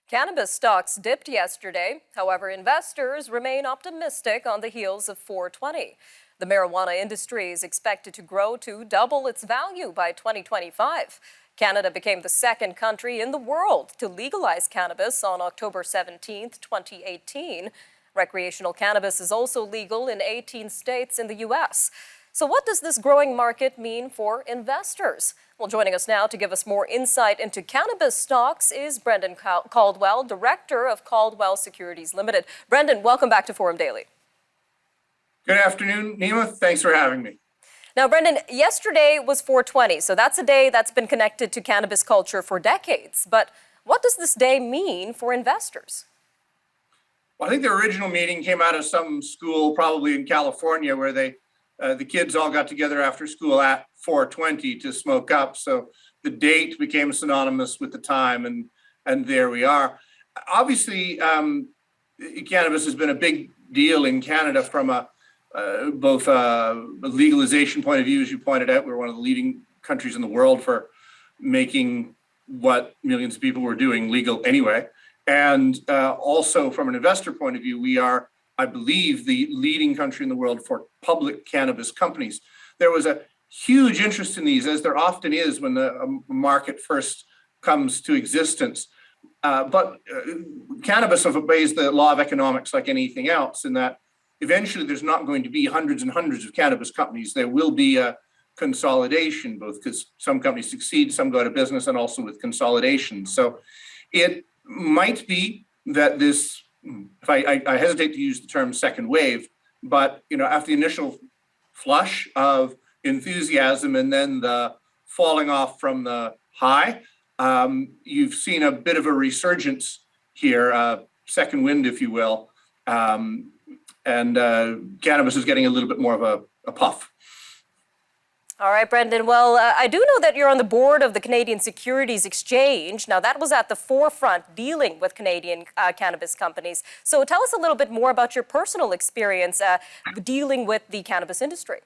Cannabis stocks dipped yesterday. However, investors remain optimistic on the heels of 420. The marijuana industry is expected to grow to double its value by 2025. Canada became the second country in the world to legalize cannabis on October 17, 2018. Recreational cannabis is also legal in 18 states in the U.S. So what does this growing market mean for investors? Well, joining us now to give us more insight into cannabis stocks is Brendan Caldwell, Director of Caldwell Securities Limited. Brendan, welcome back to Forum Daily. Good afternoon, Nima. Thanks for having me. Now, Brendan, yesterday was 420, so that's a day that's been connected to cannabis culture for decades. But what does this day mean for investors? Well, I think the original meeting came out of some school, probably in California, where the kids all got together after school at 420 to smoke up. So the date became synonymous with the time, and there we are. Obviously, cannabis has been a big deal in Canada from both a legalization point of view. As you pointed out, we're one of the leading countries in the world for making what millions of people were doing legal anyway. And also from an investor point of view, we are, I believe, the leading country in the world for public cannabis companies. There was a huge interest in these, as there often is when the market first comes to existence. But cannabis obeys the law of economics like anything else, in that eventually there's not going to be hundreds and hundreds of cannabis companies. There will be a consolidation, both because some companies succeed, some go out of business, and also with consolidation. So it might be that this, if I hesitate to use the term second wave, but after the initial flush of enthusiasm and then the falling off from the high, you've seen a bit of a resurgence here, second wind, if you will, and cannabis is getting a little bit more of a puff. All right, Brendan. Well, I do know that you're on the board of the Canadian Securities Exchange. Now, that was at the forefront dealing with Canadian cannabis companies. So tell us a little bit more about your personal experience dealing with the cannabis industry.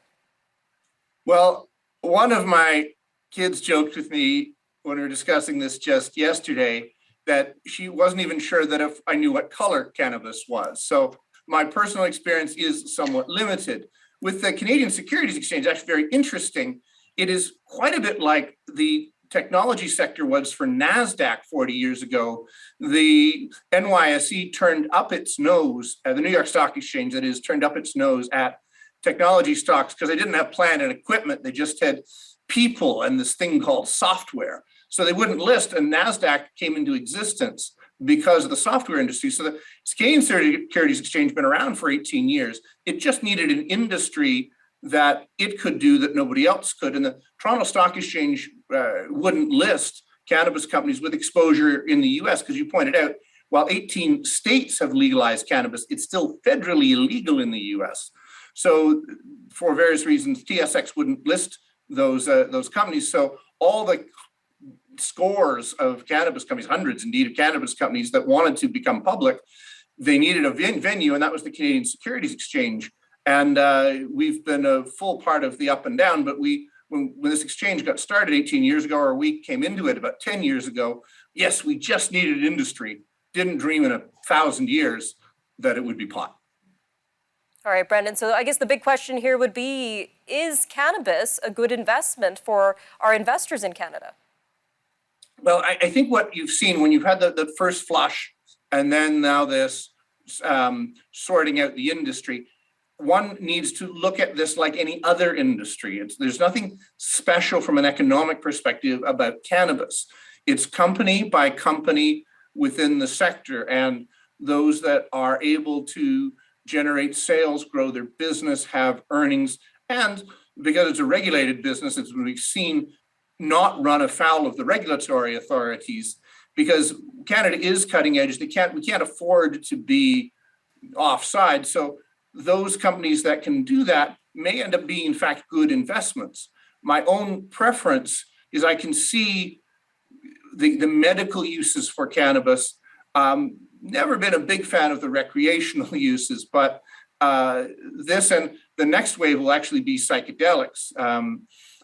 Well, one of my kids joked with me when we were discussing this just yesterday that she wasn't even sure that if I knew what color cannabis was. So my personal experience is somewhat limited. With the Canadian Securities Exchange, actually very interesting. It is quite a bit like the technology sector was for NASDAQ 40 years ago. The NYSE turned up its nose, the New York Stock Exchange, that is, turned up its nose at technology stocks because they didn't have plant and equipment. They just had people and this thing called software. So they wouldn't list, and NASDAQ came into existence because of the software industry. So the Canadian Securities Exchange has been around for 18 years. It just needed an industry that it could do that nobody else could. And the Toronto Stock Exchange wouldn't list cannabis companies with exposure in the US, because you pointed out, while 18 states have legalized cannabis, it's still federally illegal in the US. So for various reasons, TSX wouldn't list those companies. So all the scores of cannabis companies, hundreds indeed of cannabis companies that wanted to become public, they needed a venue, and that was the Canadian Securities Exchange. And we've been a full part of the up and down, but when this exchange got started 18 years ago, or we came into it about 10 years ago, yes, we just needed an industry. Didn't dream in 1,000 years that it would be pot. All right, Brendan. So I guess the big question here would be, is cannabis a good investment for our investors in Canada? Well, I think what you've seen when you've had the first flush and then now this sorting out the industry, one needs to look at this like any other industry. There's nothing special from an economic perspective about cannabis. It's company by company within the sector, and those that are able to generate sales, grow their business, have earnings, and because it's a regulated business, as we've seen, not run afoul of the regulatory authorities, because Canada is cutting edge. We can't afford to be offside. So those companies that can do that may end up being, in fact, good investments. My own preference is I can see the medical uses for cannabis. Never been a big fan of the recreational uses, but this and the next wave will actually be psychedelics,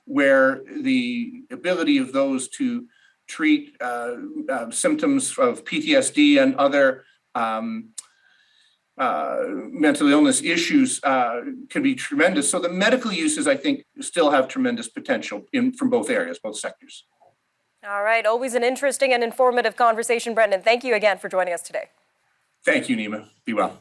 where the ability of those to treat symptoms of PTSD and other mental illness issues can be tremendous. So the medical uses, I think, still have tremendous potential from both areas, both sectors. All right. Always an interesting and informative conversation, Brendan. Thank you again for joining us today. Thank you, Nima. Be well.